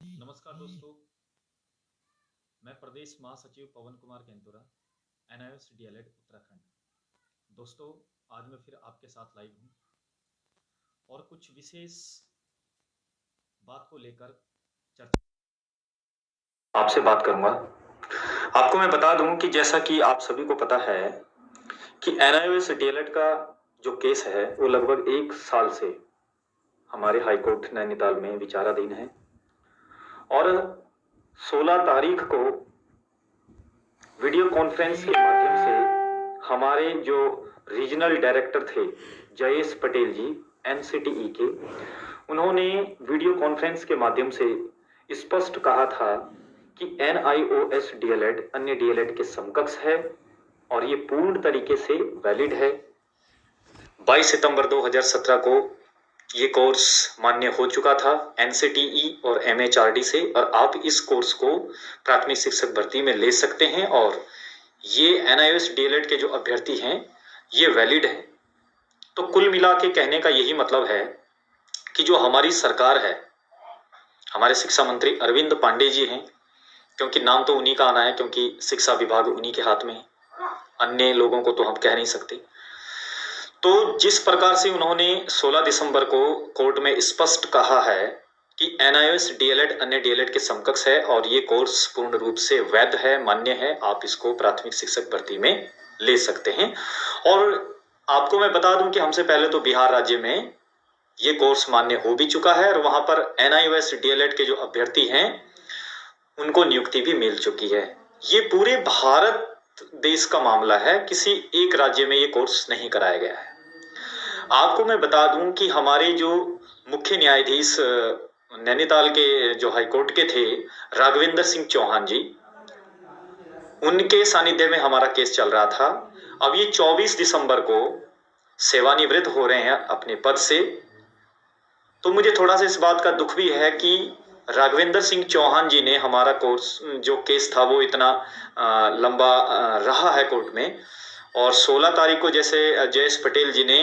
नमस्कार दोस्तों, मैं प्रदेश महासचिव पवन कुमार केंतुरा, एनआईओएस डीएलएड उत्तराखंड। दोस्तों, आज मैं फिर आपके साथ लाइव हूँ और कुछ विशेष बात को लेकर चर्चा आपसे बात करूंगा। आपको मैं बता दूं कि जैसा कि आप सभी को पता है कि एनआईओएस डीएलएड का जो केस है वो लगभग 1 साल से हमारे हाईकोर्ट नैनीताल में विचाराधीन है और 16 तारीख को वीडियो कॉन्फ्रेंस के माध्यम से हमारे जो रीजनल डायरेक्टर थे जयेश पटेल जी एनसीटीई के, उन्होंने वीडियो कॉन्फ्रेंस के माध्यम से स्पष्ट कहा था कि एनआईओएस डीएलएड अन्य डीएलएड के समकक्ष है और ये पूर्ण तरीके से वैलिड है। 22 सितंबर 2017 को ये कोर्स मान्य हो चुका था एनसीटीई और एमएचआरडी से और आप इस कोर्स को प्राथमिक शिक्षक भर्ती में ले सकते हैं और ये एनआईओएस डीएलएड के जो अभ्यर्थी हैं ये वैलिड है। तो कुल मिला के कहने का यही मतलब है कि जो हमारी सरकार है, हमारे शिक्षा मंत्री अरविंद पांडे जी हैं, क्योंकि नाम तो उन्हीं का आना है क्योंकि शिक्षा विभाग उन्हीं के हाथ में है, अन्य लोगों को तो हम कह नहीं सकते। तो जिस प्रकार से उन्होंने 16 दिसंबर को कोर्ट में स्पष्ट कहा है कि एनआईओएस डीएलएड अन्य डीएलएड के समकक्ष है और ये कोर्स पूर्ण रूप से वैध है, मान्य है, आप इसको प्राथमिक शिक्षक भर्ती में ले सकते हैं। और आपको मैं बता दूं कि हमसे पहले तो बिहार राज्य में ये कोर्स मान्य हो भी चुका है और वहां पर एनआईओएस डीएलएड के जो अभ्यर्थी हैं उनको नियुक्ति भी मिल चुकी है। ये पूरे भारत देश का मामला है, किसी एक राज्य में ये कोर्स नहीं कराया गया है। आपको मैं बता दूं कि हमारे जो मुख्य न्यायाधीश नैनीताल के जो हाईकोर्ट के थे राघवेंद्र सिंह चौहान जी, उनके सानिध्य में हमारा केस चल रहा था। अब ये 24 दिसंबर को सेवानिवृत्त हो रहे हैं अपने पद से। तो मुझे थोड़ा सा इस बात का दुख भी है कि राघवेंद्र सिंह चौहान जी ने हमारा कोर्स जो केस था वो इतना लंबा रहा है कोर्ट में और 16 तारीख को जैसे जयेश पटेल जी ने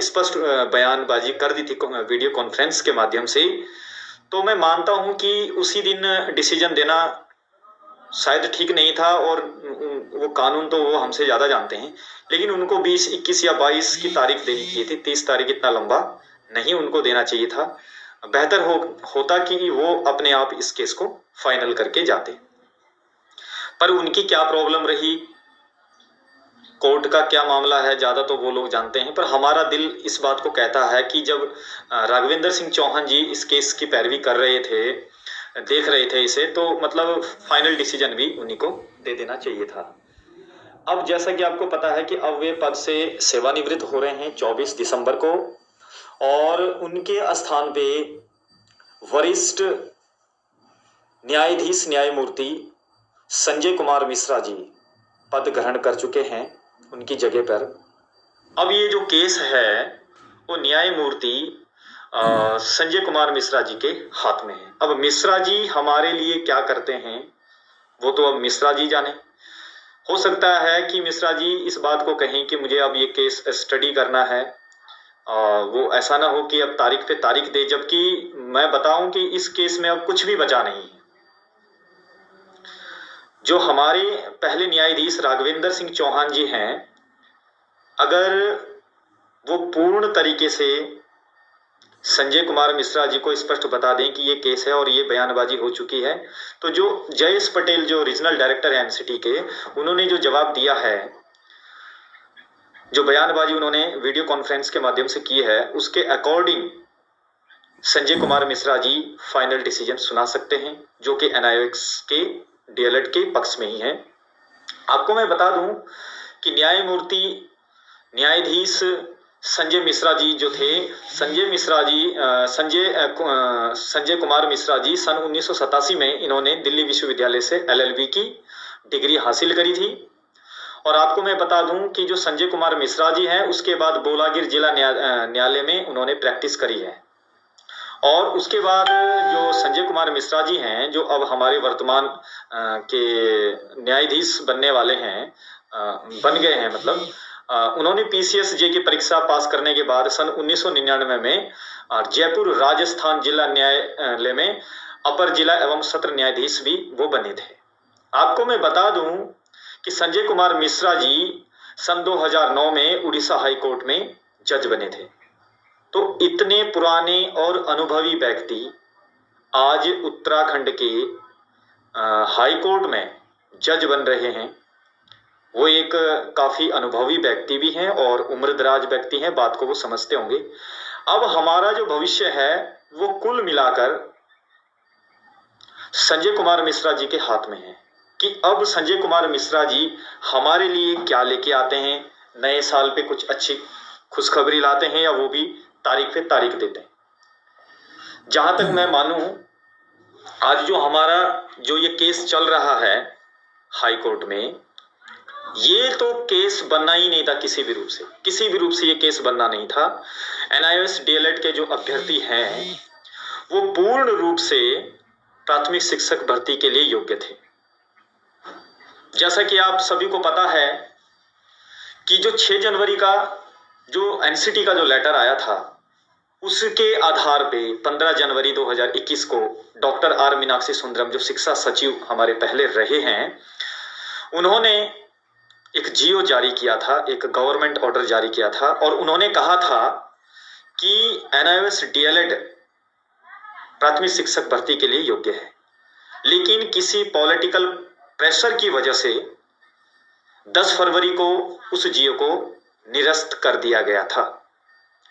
स्पष्ट बयानबाजी कर दी थी वीडियो कॉन्फ्रेंस के माध्यम से। तो मैं मानता हूं कि उसी दिन डिसीजन देना शायद ठीक नहीं था और वो कानून तो वो हमसे ज्यादा जानते हैं, लेकिन उनको 20, 21 या 22 की तारीख देनी चाहिए थी। 30 तारीख इतना लंबा नहीं उनको देना चाहिए था। बेहतर होता कि वो अपने आप इस केस को फाइनल करके जाते। पर उनकी क्या प्रॉब्लम रही, कोर्ट का क्या मामला है, ज्यादा तो वो लोग जानते हैं। पर हमारा दिल इस बात को कहता है कि जब राघवेंद्र सिंह चौहान जी इस केस की पैरवी कर रहे थे, देख रहे थे इसे, तो मतलब फाइनल डिसीजन भी उन्हीं को दे देना चाहिए था। अब जैसा कि आपको पता है कि अब वे पद से सेवानिवृत्त हो रहे हैं 24 दिसंबर को और उनके स्थान पे वरिष्ठ न्यायाधीश न्यायमूर्ति संजय कुमार मिश्रा जी पद ग्रहण कर चुके हैं उनकी जगह पर। अब ये जो केस है वो न्यायमूर्ति संजय कुमार मिश्रा जी के हाथ में है। अब मिश्रा जी हमारे लिए क्या करते हैं वो तो अब मिश्रा जी जाने। हो सकता है कि मिश्रा जी इस बात को कहें कि मुझे अब ये केस स्टडी करना है, वो ऐसा ना हो कि अब तारीख पे तारीख दे, जबकि मैं बताऊं कि इस केस में अब कुछ भी बचा नहीं है। जो हमारे पहले न्यायाधीश राघवेंद्र सिंह चौहान जी हैं, अगर वो पूर्ण तरीके से संजय कुमार मिश्रा जी को स्पष्ट बता दें कि ये केस है और ये बयानबाजी हो चुकी है, तो जो जयेश पटेल जो रीजनल डायरेक्टर है एनसीटी के, उन्होंने जो जवाब दिया है, जो बयानबाजी उन्होंने वीडियो कॉन्फ्रेंस के माध्यम से की है, उसके according Sanjay Kumar Mishra ji final decision सुना सकते हैं, जो कि एनआईओएस के डीएलएड के पक्ष में ही है। आपको मैं बता दूं कि न्यायाधीश संजय मिश्रा जी जो थे, संजय कुमार मिश्रा जी सन 1987 में इन्होंने दिल्ली विश्वविद्यालय से एलएलबी की डिग्री हासिल करी थी। और आपको मैं बता दूं कि जो संजय कुमार मिश्रा जी हैं उसके बाद बोलागिर जिला न्यायालय में उन्होंने प्रैक्टिस करी है। और उसके बाद जो संजय कुमार मिश्रा जी हैं, जो अब हमारे वर्तमान के न्यायाधीश बनने वाले हैं, बन गए हैं, मतलब उन्होंने पीसीएस जे की परीक्षा पास करने के बाद सन 1999 में जयपुर राजस्थान जिला न्यायालय में अपर जिला एवं सत्र न्यायाधीश भी वो बने थे। आपको मैं बता दूं कि संजय कुमार मिश्रा जी सन 2009 में उड़ीसा हाई कोर्ट में जज बने थे। तो इतने पुराने और अनुभवी व्यक्ति आज उत्तराखंड के हाई कोर्ट में जज बन रहे हैं। वो एक काफी अनुभवी व्यक्ति भी हैं और उम्रदराज व्यक्ति हैं, बात को वो समझते होंगे। अब हमारा जो भविष्य है वो कुल मिलाकर संजय कुमार मिश्रा जी के हाथ में है कि अब संजय कुमार मिश्रा जी हमारे लिए क्या लेके आते हैं। नए साल पे कुछ अच्छी खुशखबरी लाते हैं या वो भी तारीख पे तारीख देते हैं। जहां तक मैं मानूं, आज जो हमारा जो ये केस चल रहा है हाई कोर्ट में, ये तो केस बनना ही नहीं था किसी भी रूप से, किसी भी रूप से ये केस बनना नहीं था। एनआईओएस डीएलएड के जो अभ्यर्थी हैं वो पूर्ण रूप से प्राथमिक शिक्षक भर्ती के लिए योग्य थे। जैसा कि आप सभी को पता है कि जो 6 जनवरी का जो एनसीटी का जो लेटर आया था, उसके आधार पे 15 जनवरी 2021 को डॉक्टर आर मीनाक्षी सुंदरम, जो शिक्षा सचिव हमारे पहले रहे हैं, उन्होंने एक जीओ जारी किया था, एक गवर्नमेंट ऑर्डर जारी किया था और उन्होंने कहा था कि एनआईओएस डीएलएड प्राथमिक शिक्षक भर्ती के लिए योग्य है। लेकिन किसी पॉलिटिकल प्रेशर की वजह से 10 फरवरी को उस जीओ को निरस्त कर दिया गया था।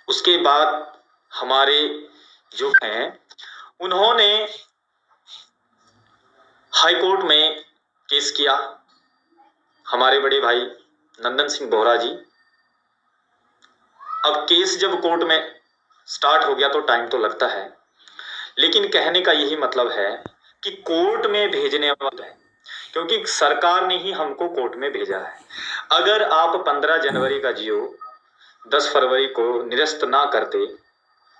उसके बाद हमारे जो हैं उन्होंने हाई कोर्ट में केस किया। हमारे बड़े भाई नंदन सिंह बोहरा जी, अब केस जब कोर्ट में स्टार्ट हो गया तो टाइम तो लगता है, लेकिन कहने का यही मतलब है कि कोर्ट में भेजने वाला है, क्योंकि सरकार ने ही हमको कोर्ट में भेजा है। अगर आप 15 जनवरी का जियो 10 फरवरी को निरस्त ना करते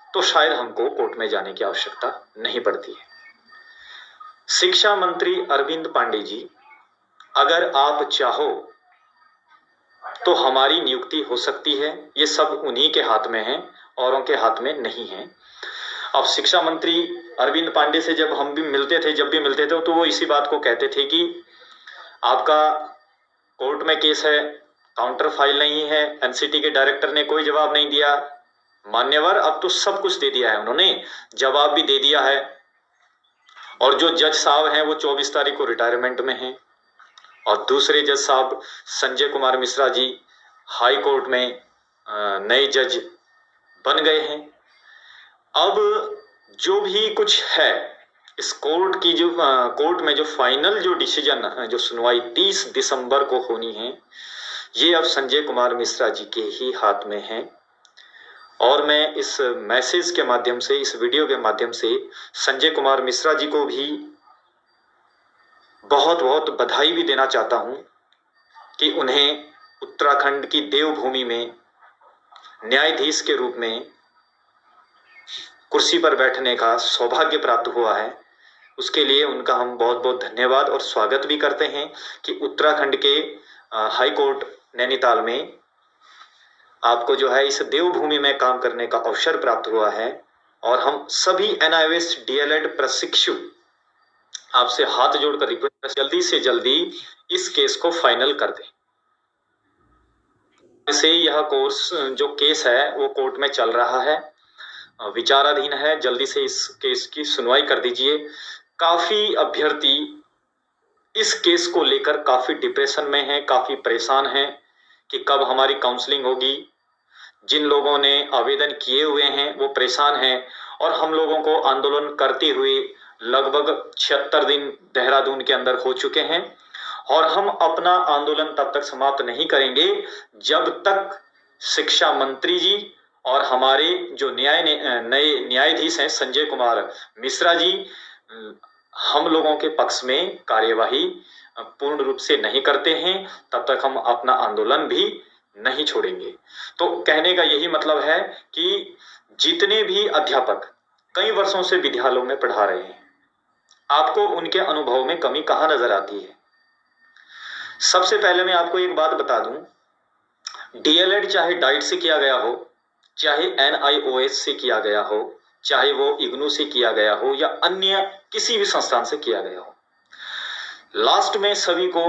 तो शायद हमको कोर्ट में जाने की आवश्यकता नहीं पड़ती है। शिक्षा मंत्री अरविंद पांडे जी, अगर आप चाहो तो हमारी नियुक्ति हो सकती है। ये सब उन्हीं के हाथ में है, औरों के हाथ में नहीं है। अब शिक्षा मंत्री अरविंद पांडे से जब हम भी मिलते थे, जब भी मिलते थे, तो वो इसी बात को कहते थे कि आपका कोर्ट में केस है, काउंटर फाइल नहीं है, एनसीटी के डायरेक्टर ने कोई जवाब नहीं दिया। मान्यवर, अब तो सब कुछ दे दिया है, उन्होंने जवाब भी दे दिया है। और जो जज साहब हैं वो 24 तारीख को रिटायरमेंट में हैं और दूसरे जज साहब संजय कुमार मिश्रा जी हाई कोर्ट में नए जज बन गए हैं। अब जो भी कुछ है इस कोर्ट की, जो कोर्ट में जो फाइनल जो डिसीजन, जो सुनवाई 30 दिसंबर को होनी है, ये अब संजय कुमार मिश्रा जी के ही हाथ में है। और मैं इस मैसेज के माध्यम से, इस वीडियो के माध्यम से संजय कुमार मिश्रा जी को भी बहुत बहुत बधाई भी देना चाहता हूं कि उन्हें उत्तराखंड की देवभूमि में न्यायाधीश के रूप में कुर्सी पर बैठने का सौभाग्य प्राप्त हुआ है। उसके लिए उनका हम बहुत बहुत धन्यवाद और स्वागत भी करते हैं कि उत्तराखंड के हाई कोर्ट नैनीताल में आपको जो है इस देवभूमि में काम करने का अवसर प्राप्त हुआ है। और हम सभी एनआईओएस डीएलएड प्रशिक्षु आपसे हाथ जोड़कर रिक्वेस्ट, जल्दी से जल्दी इस केस को फाइनल कर दें। से यह कोर्स जो केस है वो कोर्ट में चल रहा है, विचाराधीन है, जल्दी से इस केस की सुनवाई कर दीजिए। काफी अभ्यर्थी इस केस को लेकर काफी डिप्रेशन में हैं, काफी परेशान हैं कि कब हमारी काउंसलिंग होगी। जिन लोगों ने आवेदन किए हुए हैं वो परेशान हैं और हम लोगों को आंदोलन करते हुए लगभग 76 दिन देहरादून के अंदर हो चुके हैं और हम अपना आंदोलन तब तक समाप्त नहीं करेंगे जब तक शिक्षा मंत्री जी और हमारे जो नए न्यायाधीश हैं संजय कुमार मिश्रा जी हम लोगों के पक्ष में कार्यवाही पूर्ण रूप से नहीं करते हैं, तब तक हम अपना आंदोलन भी नहीं छोड़ेंगे। तो कहने का यही मतलब है कि जितने भी अध्यापक कई वर्षों से विद्यालयों में पढ़ा रहे हैं, आपको उनके अनुभव में कमी कहाँ नजर आती है? सबसे पहले मैं आपको एक बात बता दूं, डीएलएड चाहे डाइट से किया गया हो, चाहे एनआईओएस से किया गया हो, चाहे वो इग्नू से किया गया हो या अन्य किसी भी संस्थान से किया गया हो। लास्ट में सभी को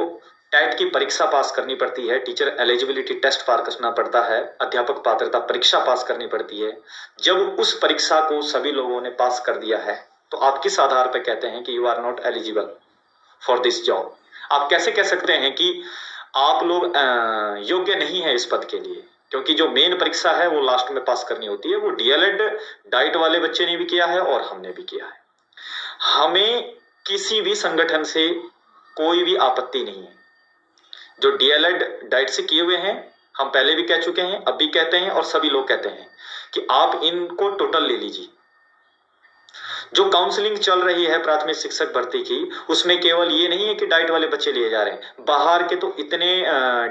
टेट की परीक्षा पास करनी पड़ती है, टीचर एलिजिबिलिटी टेस्ट पार करना पड़ता है, अध्यापक पात्रता परीक्षा पास करनी पड़ती है। जब उस परीक्षा को सभी लोगों ने पास कर दिया है तो आप किस आधार पर कहते हैं कि you are not eligible for this job? आप कैसे कह सकते हैं कि आप लोग योग्य नहीं है इस पद के लिए? क्योंकि जो मेन परीक्षा है वो लास्ट में पास करनी होती है। वो डीएलएड डाइट वाले बच्चे ने भी किया है और हमने भी किया है। हमें किसी भी संगठन से कोई भी आपत्ति नहीं है। जो डीएलएड डाइट से किए हुए हैं, हम पहले भी कह चुके हैं, अब भी कहते हैं और सभी लोग कहते हैं कि आप इनको टोटल ले लीजिए। जो काउंसलिंग चल रही है प्राथमिक शिक्षक भर्ती की, उसमें केवल ये नहीं है कि डाइट वाले बच्चे लिए जा रहे हैं, बाहर के तो इतने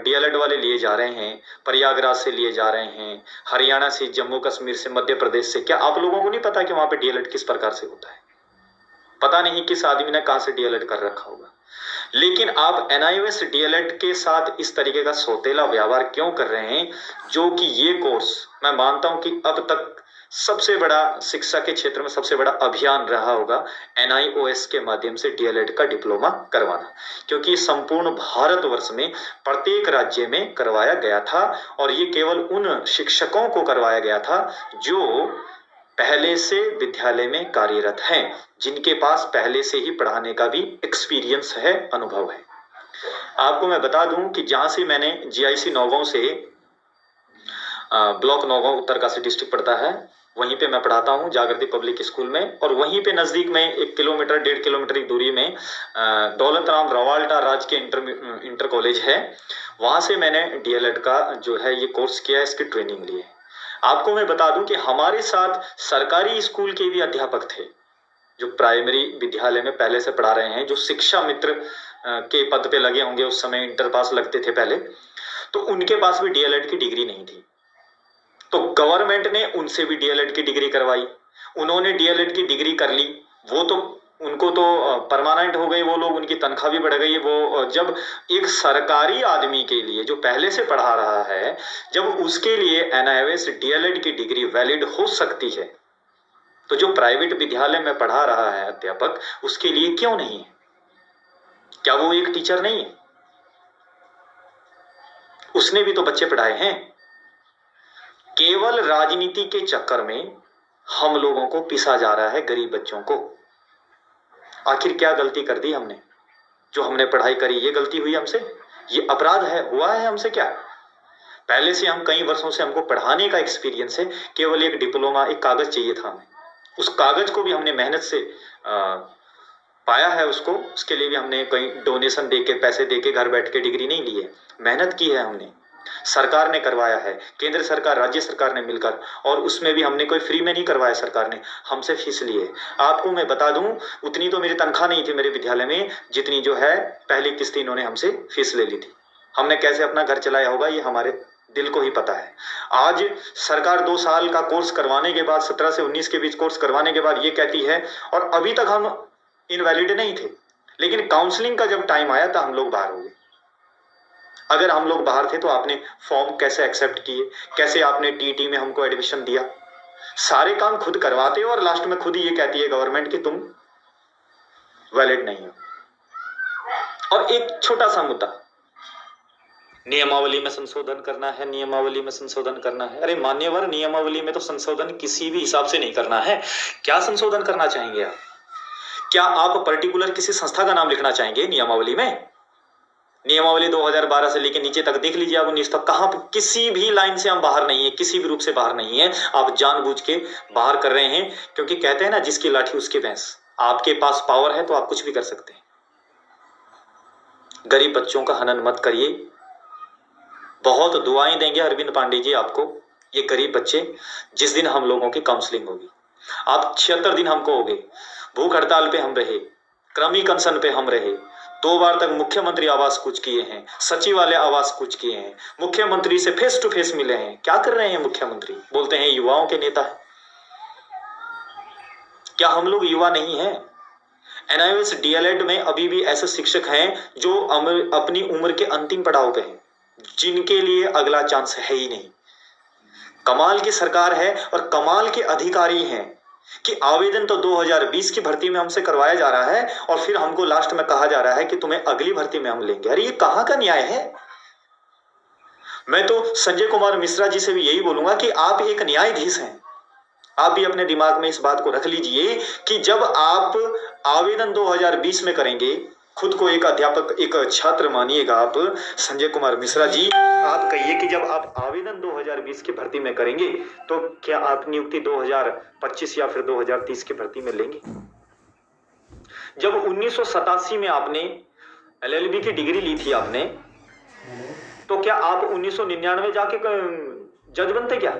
डीएलएड वाले लिए जा रहे हैं। प्रयागराज से लिए जा रहे हैं, हरियाणा से, जम्मू कश्मीर से, मध्य प्रदेश से। क्या आप लोगों को नहीं पता कि वहां पे डीएलएड किस प्रकार से होता है? पता नहीं किस आदमी ने कहां से डीएलएड कर रखा होगा। लेकिन आप एनआईओएस डीएलएड के साथ इस तरीके का सौतेला व्यवहार क्यों कर रहे हैं? जो कि ये कोर्स मैं मानता हूं कि अब तक सबसे बड़ा शिक्षा के क्षेत्र में सबसे बड़ा अभियान रहा होगा एनआईओएस के माध्यम से डीएलएड का डिप्लोमा करवाना, क्योंकि संपूर्ण भारतवर्ष में प्रत्येक राज्य में करवाया गया था और ये केवल उन शिक्षकों को करवाया गया था जो पहले से विद्यालय में कार्यरत हैं, जिनके पास पहले से ही पढ़ाने का भी एक्सपीरियंस है, अनुभव है। आपको मैं बता दूं कि जहां से मैंने जीआईसी नौगांव से ब्लॉक नौगांव उत्तरकाशी डिस्ट्रिक्ट पड़ता है, वहीं पे मैं पढ़ाता हूं जागृति पब्लिक स्कूल में। और वहीं पे नजदीक में 1 किलोमीटर 1.5 किलोमीटर की दूरी में दौलत राम रवाल्टा राज के इंटर कॉलेज है। वहां से मैंने डीएलएड का जो है ये कोर्स किया है, इसकी ट्रेनिंग ली है। आपको मैं बता दूं कि हमारे साथ सरकारी स्कूल के भी अध्यापक थे जो प्राइमरी विद्यालय में पहले से पढ़ा रहे हैं, जो शिक्षा मित्र के पद पे लगे होंगे। उस समय इंटर पास लगते थे पहले, तो उनके पास भी डीएलएड की डिग्री नहीं थी। तो गवर्नमेंट ने उनसे भी डीएलएड की डिग्री करवाई, उन्होंने डीएलएड की डिग्री कर ली। वो तो उनको तो परमानेंट हो गई वो लोग, उनकी तनख्वाह भी बढ़ गई। वो जब एक सरकारी आदमी के लिए जो पहले से पढ़ा रहा है, जब उसके लिए एनआईओएस डीएलएड की डिग्री वैलिड हो सकती है, तो जो प्राइवेट विद्यालय में पढ़ा रहा है अध्यापक, उसके लिए क्यों नहीं है? क्या वो एक टीचर नहीं है? उसने भी तो बच्चे पढ़ाए हैं। केवल राजनीति के चक्कर में हम लोगों को पिसा जा रहा है, गरीब बच्चों को। आखिर क्या गलती कर दी हमने? जो हमने पढ़ाई करी, ये गलती हुई हमसे? ये अपराध है, हुआ है हमसे क्या? पहले से हम कई वर्षों से हमको पढ़ाने का एक्सपीरियंस है, केवल एक डिप्लोमा, एक कागज चाहिए था हमें। उस कागज को भी हमने मेहनत से पाया है। उसके लिए भी हमने कहीं डोनेशन देके, पैसे देके घर बैठ के डिग्री नहीं ली है, मेहनत की है हमने। सरकार ने करवाया है, केंद्र सरकार, राज्य सरकार ने मिलकर, और उसमें भी हमने कोई फ्री में नहीं करवाया, सरकार ने हमसे फीस ली है। आपको मैं बता दूं, उतनी तो मेरी तनख्वाह नहीं थी मेरे विद्यालय में, जितनी जो है पहली किस्त इन्होंने हमसे फीस ले ली थी। हमने कैसे अपना घर चलाया होगा ये हमारे दिल को ही पता है। आज सरकार 2 साल का कोर्स करवाने के बाद, 17 से 19 के बीच कोर्स करवाने के बाद ये कहती है, और अभी तक हम इनवैलिड नहीं थे, लेकिन काउंसलिंग का जब टाइम आया था हम लोग बाहर हो गए। अगर हम लोग बाहर थे तो आपने फॉर्म कैसे एक्सेप्ट किए, कैसे आपने टीटी में हमको एडमिशन दिया? सारे काम खुद करवाते हो और लास्ट में खुद ये कहती है गवर्नमेंट कि तुम वैलिड नहीं हो। और एक छोटा सा मुद्दा, नियमावली में संशोधन करना है, नियमावली में संशोधन करना है। अरे मान्यवर, नियमावली में तो संशोधन किसी भी हिसाब से नहीं करना है। क्या संशोधन करना चाहेंगे आप? क्या आप पर्टिकुलर किसी संस्था का नाम लिखना चाहेंगे नियमावली में? नियमावली 2012 से लेकर नीचे तक देख लीजिए आप, 19 तक, कहां किसी भी लाइन से हम बाहर नहीं है, किसी भी रूप से बाहर नहीं है। आप जानबूझ के बाहर कर रहे हैं, क्योंकि कहते हैं ना, जिसकी लाठी उसकी भैंस। आपके पास पावर है तो आप कुछ भी कर सकते हैं। गरीब बच्चों का हनन मत करिए। बहुत दुआएं देंगे अरविंद पांडे जी आपको, ये गरीब बच्चे, जिस दिन हम लोगों की काउंसलिंग होगी। आप 76 दिन हमको हो गए, भूख हड़ताल पे हम रहे, क्रमिक अनशन पे हम रहे, 2 बार तक मुख्यमंत्री आवास कूच किए हैं, सचिवालय आवास कूच किए हैं, मुख्यमंत्री से फेस टू फेस मिले हैं। क्या कर रहे हैं मुख्यमंत्री? बोलते हैं युवाओं के नेता है। क्या हम लोग युवा नहीं हैं? एनआईओएस डीएलएड में अभी भी ऐसे शिक्षक हैं जो अपनी उम्र के अंतिम पड़ाव पे हैं, जिनके लिए अगला चांस है ही नहीं। कमाल की सरकार है और कमाल के अधिकारी हैं कि आवेदन तो 2020 की भर्ती में हमसे करवाया जा रहा है और फिर हमको लास्ट में कहा जा रहा है कि तुम्हें अगली भर्ती में हम लेंगे। अरे ये कहां का न्याय है? मैं तो संजय कुमार मिश्रा जी से भी यही बोलूंगा कि आप एक न्यायाधीश हैं, आप भी अपने दिमाग में इस बात को रख लीजिए कि जब आप आवेदन 2020 में करेंगे, खुद को एक अध्यापक, एक छात्र मानिएगा आप संजय कुमार मिश्रा जी, आप कहिए कि जब आप आवेदन 2020 की भर्ती में करेंगे तो क्या आप नियुक्ति 2025 या फिर 2030 की भर्ती में लेंगे? जब 1987 में आपने एलएलबी की डिग्री ली थी आपने, तो क्या आप 1999 जाके जज बनते क्या?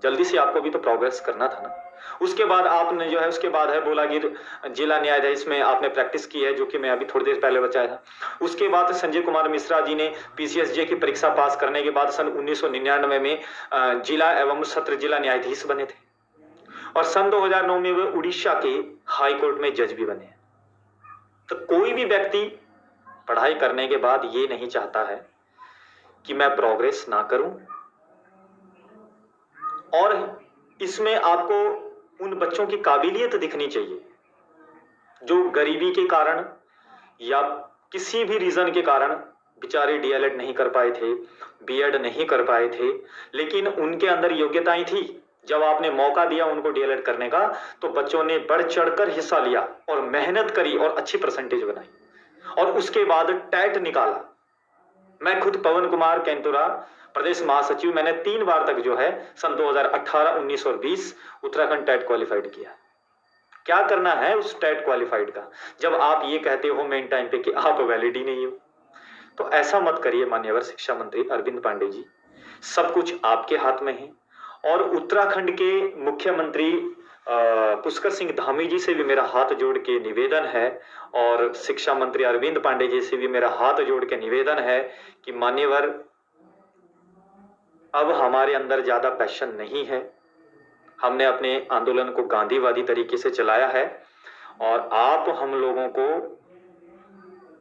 जल्दी से आपको भी तो प्रोग्रेस करना था ना। उसके बाद आपने जो है, उसके बाद है बोलागिर जिला न्यायाधीश में आपने प्रैक्टिस की है, जो कि मैं अभी थोड़ी देर पहले बताया था। उसके बाद संजय कुमार मिश्रा जी ने पीसीएसजे की परीक्षा पास करने के बाद सन 1999 में जिला एवं सत्र जिला न्यायाधीश बने थे और सन 2009 में वे उड़ीसा के हाई कोर्ट में जज भी बने। तो कोई भी व्यक्ति पढ़ाई करने के बाद ये नहीं चाहता है कि मैं प्रोग्रेस ना करूं, और इसमें आपको उन बच्चों की काबिलियत दिखनी चाहिए जो गरीबी के कारण या किसी भी रीजन के कारण बेचारे डीएलएड नहीं कर पाए थे, बीएड नहीं कर पाए थे, लेकिन उनके अंदर योग्यताएं थी। जब आपने मौका दिया उनको डीएलएड करने का, तो बच्चों ने बढ़ चढ़कर हिस्सा लिया और मेहनत करी और अच्छी परसेंटेज बनाई और उसके बाद टैट निकाला। मैं खुद पवन कुमार कैंतुरा, प्रदेश महासचिव, मैंने 3 बार तक जो है सन 2018, 19 और 20 उत्तराखंड टैट क्वालिफाइड किया। क्या करना है उस टैट क्वालिफाइड का, जब आप ये कहते हो मेन टाइम पे कि आप वैलिड ही नहीं हो? तो ऐसा मत करिए मान्यवर शिक्षा मंत्री अरविंद पांडे जी, सब कुछ आपके हाथ में है। और उत्तराखंड के मुख्यमंत्री पुष्कर सिंह धामी जी से भी मेरा हाथ जोड़ के निवेदन है और शिक्षा मंत्री अरविंद पांडे जी से भी मेरा हाथ जोड़ के निवेदन है कि मान्यवर, अब हमारे अंदर ज्यादा पैशन नहीं है, हमने अपने आंदोलन को गांधीवादी तरीके से चलाया है और आप हम लोगों को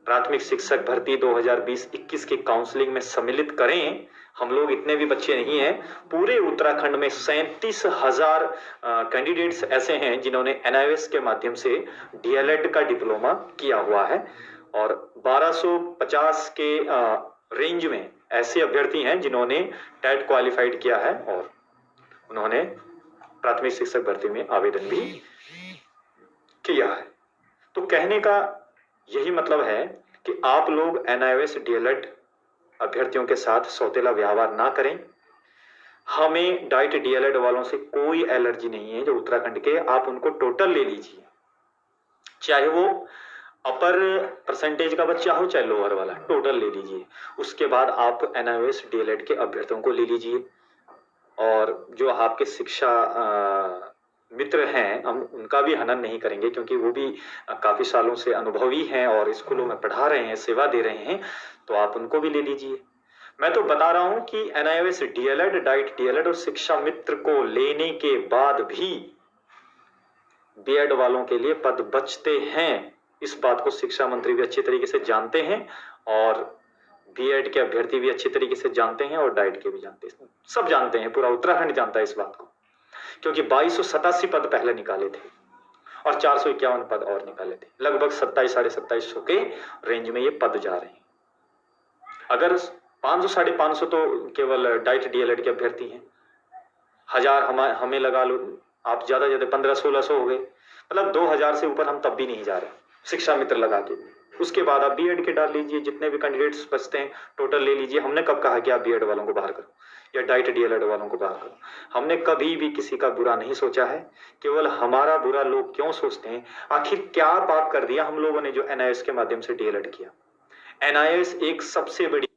प्राथमिक शिक्षक भर्ती 2020-21 की काउंसलिंग में सम्मिलित करें। हम लोग इतने भी बच्चे नहीं हैं, पूरे उत्तराखंड में 37,000 कैंडिडेट्स ऐसे हैं जिन्होंने एनआईएस के माध्यम से डीएलएड का डिप्लोमा किया हुआ है और 1250 के रेंज में ऐसे अभ्यर्थी हैं जिन्होंने टैट क्वालिफाइड किया है और उन्होंने प्राथमिक शिक्षक भर्ती में आवेदन भी किया है। तो कहने का यही मतलब है कि आप लोग एनआईएस डीएलएड अभ्यर्थियों के साथ सौतेला व्यवहार ना करें। हमें डाइट डीएलएड वालों से कोई एलर्जी नहीं है, जो उत्तराखंड के, आप उनको टोटल ले लीजिए, चाहे वो अपर परसेंटेज का बच्चा हो चाहे लोअर वाला, टोटल ले लीजिए। उसके बाद आप एनआईएस डीएलएड के अभ्यर्थियों को ले लीजिए और जो आपके शिक्षा मित्र हैं, हम उनका भी हनन नहीं करेंगे क्योंकि वो भी काफी सालों से अनुभवी हैं और स्कूलों में पढ़ा रहे हैं, सेवा दे रहे हैं, तो आप उनको भी ले लीजिए। मैं तो बता रहा हूं कि एनआईएस डीएलएड, डाइट डीएलएड और शिक्षा मित्र को लेने के बाद भी बीएड वालों के लिए पद बचते हैं। इस बात को शिक्षा मंत्री भी अच्छी तरीके से जानते हैं और बीएड के अभ्यर्थी भी अच्छी तरीके से जानते हैं और डाइट के भी जानते हैं, सब जानते हैं, पूरा उत्तराखंड जानता है इस बात को, क्योंकि 2287 पद पहले निकाले थे और 451 पद और निकाले थे। लगभग 27 साढ़े 2700 के रेंज में ये पद जा रहे हैं। अगर 500 साढ़े 500 तो केवल डाइट डीएलएड के अभ्यर्थी हैं, 1000 हमें लगा लो, आप ज्यादा ज्यादा 1500-1600 हो गए, मतलब 2000 से ऊपर हम तब भी नहीं जा रहे शिक्षा मित्र लगा के। उसके बाद आप बीएड के डाल लीजिए, जितने भी कैंडिडेट्स बचते हैं टोटल ले लीजिए। हमने कब कहा कि आप बीएड वालों को बाहर करो या डाइट डीएलएड वालों को बाहर करो? हमने कभी भी किसी का बुरा नहीं सोचा है, केवल हमारा बुरा लोग क्यों सोचते हैं? आखिर क्या पाप कर दिया हम लोगों ने जो एनआईएस के माध्यम से डीएलएड किया? एनआईएस एक सबसे बड़ी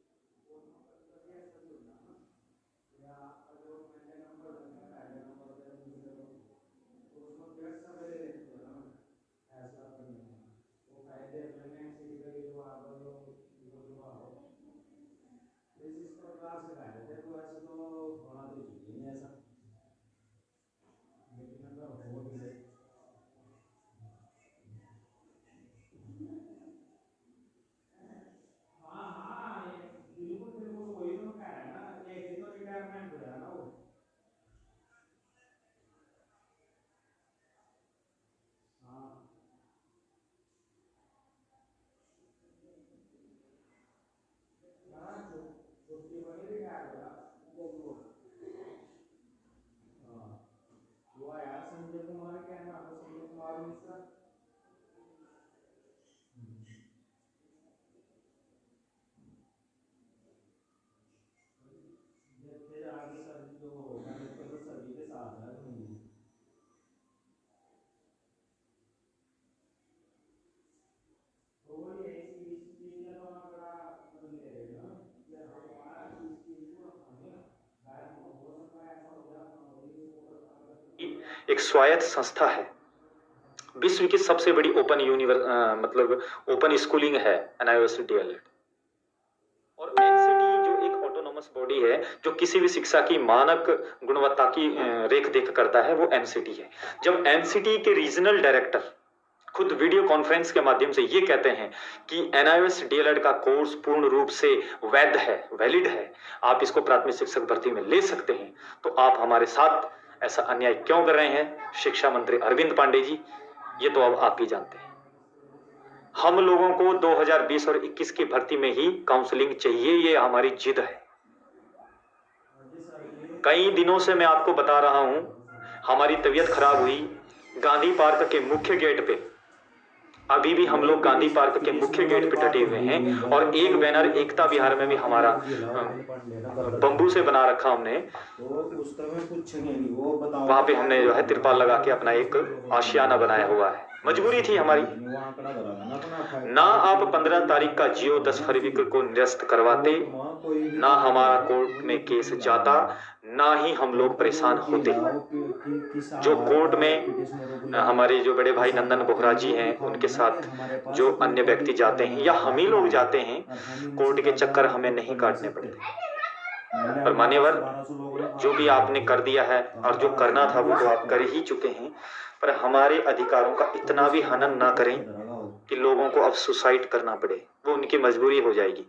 एक स्वायत्त संस्था है, विश्व की सबसे बड़ी ओपन मतलब ओपन स्कूलिंग है एनआईओएस डीएलएड। और एनसीटीई जो एक ऑटोनोमस बॉडी है जो किसी भी शिक्षा की मानक गुणवत्ता की रेख देख करता है, वो एनसीटी है। जब एनसीटी के रीजनल डायरेक्टर खुद वीडियो कॉन्फ्रेंस के माध्यम से ये कहते हैं कि एनआईओएस डीएलएड का कोर्स पूर्ण रूप से वैध है, वैलिड है, आप इसको प्राथमिक शिक्षक भर्ती में ले सकते हैं, तो आप हमारे साथ ऐसा अन्याय क्यों कर रहे हैं शिक्षा मंत्री अरविंद पांडे जी? ये तो अब आप ही जानते हैं। हम लोगों को 2020 और 21 की भर्ती में ही काउंसलिंग चाहिए, ये हमारी जिद है। कई दिनों से मैं आपको बता रहा हूं, हमारी तबीयत खराब हुई गांधी पार्क के मुख्य गेट पे। अभी भी हम लोग गांधी पार्क के मुख्य गेट पे डटे हुए हैं और एक बैनर एकता विहार में भी हमारा बंबू से बना रखा हमने, वहां पे हमने जो है तिरपाल लगा के अपना एक आशियाना बनाया हुआ है। मजबूरी थी हमारी। ना आप 15 तारीख का जियो 10 फरवरी को निरस्त करवाते, ना हमारा कोर्ट में केस जाता, ना ही हम लोग परेशान होते। जो कोर्ट में हमारे जो बड़े भाई नंदन बोहरा जी हैं, उनके साथ जो अन्य व्यक्ति जाते हैं या हम ही लोग जाते हैं, कोर्ट के चक्कर हमें नहीं काटने पड़ते। पर मान्यवर, जो भी आपने कर दिया है और जो करना था वो तो आप कर ही चुके हैं, पर हमारे अधिकारों का इतना भी हनन ना करें कि लोगों को अब सुसाइड करना पड़े। वो उनकी मजबूरी हो जाएगी,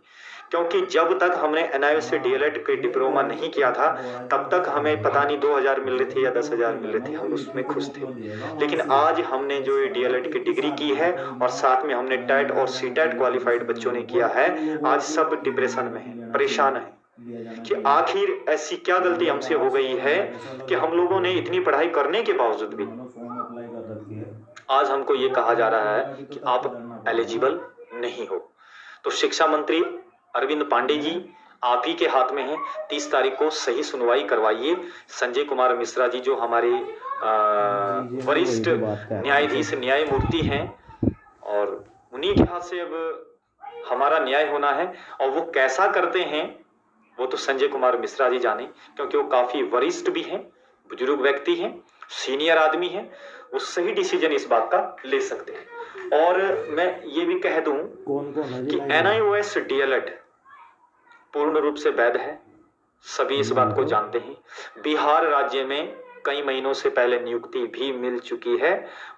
क्योंकि जब तक हमने एनआईओएस से डीएलएड के डिप्लोमा नहीं किया था, तब तक हमें पता नहीं 2000 मिल रहे थे या 10,000 मिल रहे थे, हम उसमें खुश थे। लेकिन आज हमने जो ये डीएलएड की डिग्री की है और साथ में हमने टेट और सीटेट क्वालिफाइड बच्चों ने किया है, आज सब डिप्रेशन में है, परेशान है कि आखिर ऐसी क्या गलती हमसे हो गई है कि हम लोगों ने इतनी पढ़ाई करने के बावजूद भी आज हमको ये कहा जा रहा है कि आप एलिजिबल नहीं हो। तो शिक्षा मंत्री अरविंद पांडे जी, आप ही के हाथ में है। 30 तारीख को सही सुनवाई करवाइए। संजय कुमार मिश्रा जी जो हमारे वरिष्ठ न्यायाधीश न्यायमूर्ति हैं, और उन्हीं के हाथ से अब हमारा न्याय होना है। और वो कैसा करते हैं वो तो संजय कुमार मिश्रा जी जाने, क्योंकि वो काफी वरिष्ठ भी हैं, बुजुर्ग व्यक्ति हैं, सीनियर आदमी हैं, वो सही डिसीजन इस बात का ले सकते हैं। और मैं ये भी कह दूं कि एनआईओएस डीएलएड पूर्ण रूप से वैध है, सभी इस बात को जानते हैं। बिहार राज्य में कई महीनों से पहले नियुक्ति भी मिल चुकी है।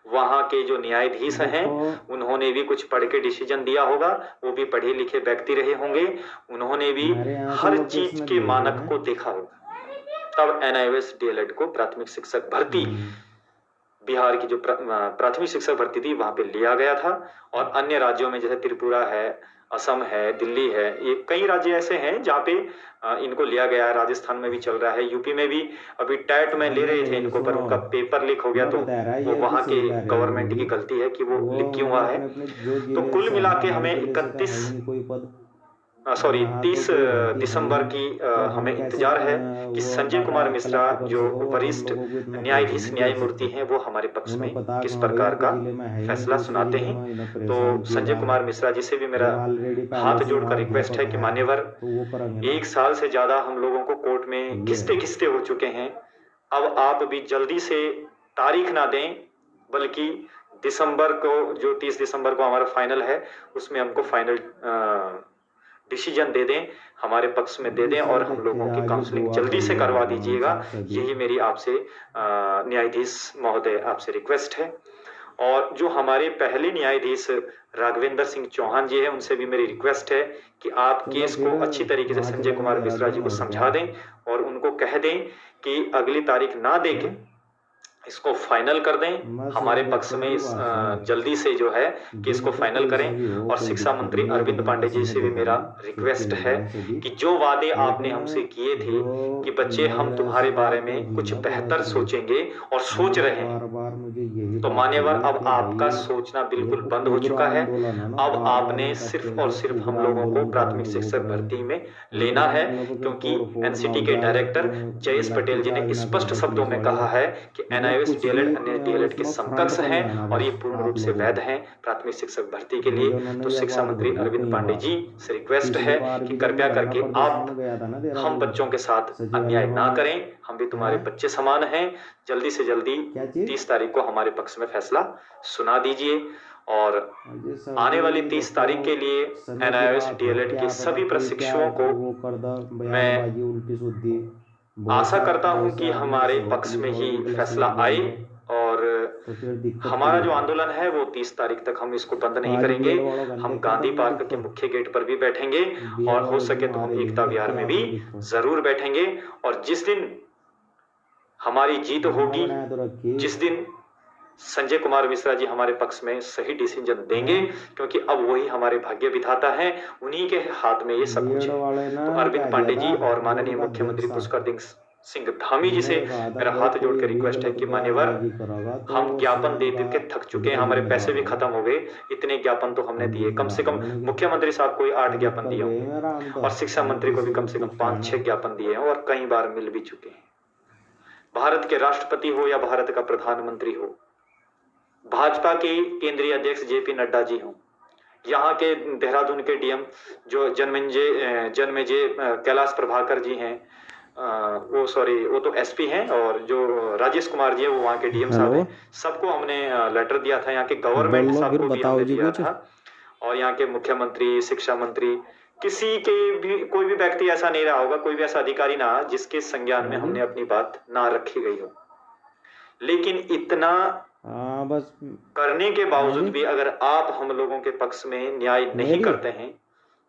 वहां के जो न्यायाधीश हैं उन्होंने भी कुछ पढ़ के डिसीजन दिया होगा, वो भी पढ़े लिखे व्यक्ति रहे होंगे, उन्होंने भी हर चीज के मानक को देखा होगा, तब एनआईओएस डीएलएड को प्राथमिक शिक्षक भर्ती बिहार की जो प्राथमिक शिक्षक भर्ती थी वहां पे लिया गया था। और अन्य राज्यों में जैसे त्रिपुरा है, असम है, दिल्ली है, ये कई राज्य ऐसे हैं जहाँ पे इनको लिया गया है। राजस्थान में भी चल रहा है, यूपी में भी अभी टेट में ले रहे थे इनको, पर उनका पेपर लीक हो गया, तो वो वहाँ के गवर्नमेंट की गलती है कि वो लीक क्यों हुआ है। तो कुल मिला के हमें 30 दिसंबर की हमें इंतजार है कि संजय कुमार मिश्रा जो वरिष्ठ न्यायाधीश न्यायमूर्ति हैं वो हमारे पक्ष में किस प्रकार का फैसला सुनाते हैं। तो संजय कुमार मिश्रा जी से भी मेरा हाथ जोड़कर रिक्वेस्ट है कि मान्यवर, 1 साल से ज्यादा हम लोगों को कोर्ट में घिसते घिसते हो चुके हैं, अब आप भी जल्दी से तारीख ना दें, बल्कि दिसंबर को जो 30 दिसंबर को हमारा फाइनल है उसमें हमको फाइनल डिसीजन दे दें, हमारे पक्ष में दे दें और हम लोगों की काउंसलिंग जल्दी से करवा दीजिएगा। यही मेरी आपसे न्यायाधीश महोदय आपसे रिक्वेस्ट है। और जो हमारे पहले न्यायाधीश राघवेंद्र सिंह चौहान जी हैं, उनसे भी मेरी रिक्वेस्ट है कि आप केस को अच्छी तरीके से संजय कुमार मिश्रा जी को समझा दें और उनको कह दें कि अगली तारीख ना देके इसको फाइनल कर दें, हमारे पक्ष में इस जल्दी से जो है कि इसको फाइनल करें। और शिक्षा मंत्री अरविंद पांडे जी से भी मेरा रिक्वेस्ट है कि जो वादे आपने हमसे किए थे कि बच्चे हम तुम्हारे बारे में कुछ बेहतर सोचेंगे और सोच रहे हैं, तो मान्यवर अब आपका सोचना बिल्कुल बंद हो चुका है। अब आपने सिर्फ और सिर्फ हम लोगों को प्राथमिक शिक्षक भर्ती में लेना है, क्योंकि एनसीटी के डायरेक्टर जयेश पटेल जी ने स्पष्ट शब्दों में कहा है कि एनआईओएस कुछ डीएलएड भी अन्य डीएलएड के उसमें समकक्ष फ्रंट पर हैं ले आना और ये बस पूर्ण रूप आप से लोगों वैध को। हैं प्राथमिक शिक्षक भर्ती के ये लिए। उन्होंने तो ये शिक्षा बात मंत्री बोली अरविंद कई पांडे बार। जी से रिक्वेस्ट पिछली है बार कि भी जब कृपया मैं गंगा करके प्रदर्शन आप में गया था ना हम देहरादून, बच्चों के साथ सचिवालय अन्याय में ना वहाँ करें, हम भी तुम्हारे है बच्चे समान हैं। जल्दी से जल्दी क्या चीज 30 तारीख को हमारे पक्ष में फैसला सुना दीजिए और ये सर आने वाली जी 30 तारीख के देखो लिए समय की एनआईओएस बात है, डीएलएड क्या के पता सभी कोई क्या प्रशिक्षुओं को वो कर दो मैं बयानबाजी उल्टी सुद्दी बोल आशा करता हूं बहुत से कि आदमी हमारे ऐसे हो पक्ष में पुलिस ही वालों को गलत फैसला सलत बोल आए दो और तो फिर दिक्कत हमारा थोड़ी जो है। आंदोलन है वो 30 तारीख तक हम इसको बंद नहीं आज करेंगे। बीएड वालों का हम देखा गांधी तुमने पार्क के देखो, मुख्य गेट पर भी बैठेंगे बीएड और हो वालों की सके तो हम मारे एकता देंगे विहार कि में भी आपने देखो जरूर बैठेंगे। और जिस दिन हमारी जीत बहाना होगी, बनाया तो रखिए जिस दिन संजय कुमार मिश्रा जी हमारे पक्ष में सही डिसीजन देंगे, हैं। क्योंकि अब वही हमारे भाग्य विधाता हैं, उन्हीं के हाथ में ये सब कुछ बीएड है। वाले ना तो क्या अरविंद किया पांडे था, जी और जो माननीय उनका अध्यक्ष मुख्यमंत्री था पुष्कर सिंह धामी जी उन्होंने से ये कहा था मेरा भाई हाथ जोड़ कोई के भी रिक्वेस्ट है गलत कि मान्यवर, बयानबाजी करेगा तो हम वो ज्ञापन दे सीधा दे के थक चुके हैं, खुद हमारे पैसे भी जिम्मेदार खत्म हो। हो गए। इतने ज्ञापन तो हमने खुद दिए, कम से जिम्मेदार कम हो उनके। मुख्यमंत्री साहब को 8 लिख ज्ञापन कर दिए गए होंगे मेरा हम तो और शिक्षा मंत्री को भी किसी कम से कम पूछता है 5-6 ना। ज्ञापन दिए हैं और कई बार मिल भी चुके हैं। भारत के राष्ट्रपति हो या भारत का प्रधानमंत्री हो, भाजपा के केंद्रीय अध्यक्ष जेपी नड्डा जी हों, यहाँ के देहरादून के डीएम जो जन्मेजय कैलाश प्रभाकर जी हैं, वो तो एसपी हैं, और जो राजेश कुमार जी है वो वहाँ के डीएम साहब हेलो हैं। सबको हमने लेटर दिया था, यहाँ के गवर्नमेंट बोलो साहब फिर को भी बताओ हमने जी दिया कुछ। था और यहाँ के मुख्यमंत्री, शिक्षा मंत्री, किसी के भी कोई भी व्यक्ति ऐसा नहीं रहा होगा, कोई भी ऐसा अधिकारी ना जिसके संज्ञान में हाँ जी हमने अपनी बात ना रखी गई हो। लेकिन इतना हाँ बस करने के हाँ बावजूद जी भी अगर आप हम लोगों के पक्ष में न्याय नहीं मेरी करते हैं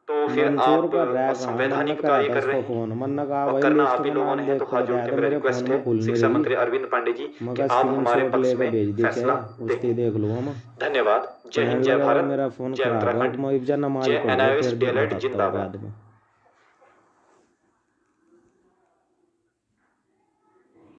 तो फिर मंसूर आप कर रहा है कहाँ, मन ने असंवैधानिक करा कार्य था कर रहे उसको हैं फोन, मन ने कहा और भाई करना लिस्ट आप ही का लोगों नाम ने है। देख तो के हाथ जोड़ बताया के था मेरा मेरे फोन रिक्वेस्ट है में खुल नहीं शिक्षा रही। मंत्री अरविंद पांडे जी कि मगर आप स्क्रीन हमारे शॉट पक्ष लेकर में भेज दी क्या फैसला उसकी दें। देख लूंगा मैं। धन्यवाद। जय हिंद, कहने जय लगा भाई भारत, मेरा फोन जय खराब है, अब उत्तराखंड, मैं इब्जा नमाज जय पढ़ लो एनआईओएस फिर डीएलएड बताता हूँ जिंदाबाद। बाद में।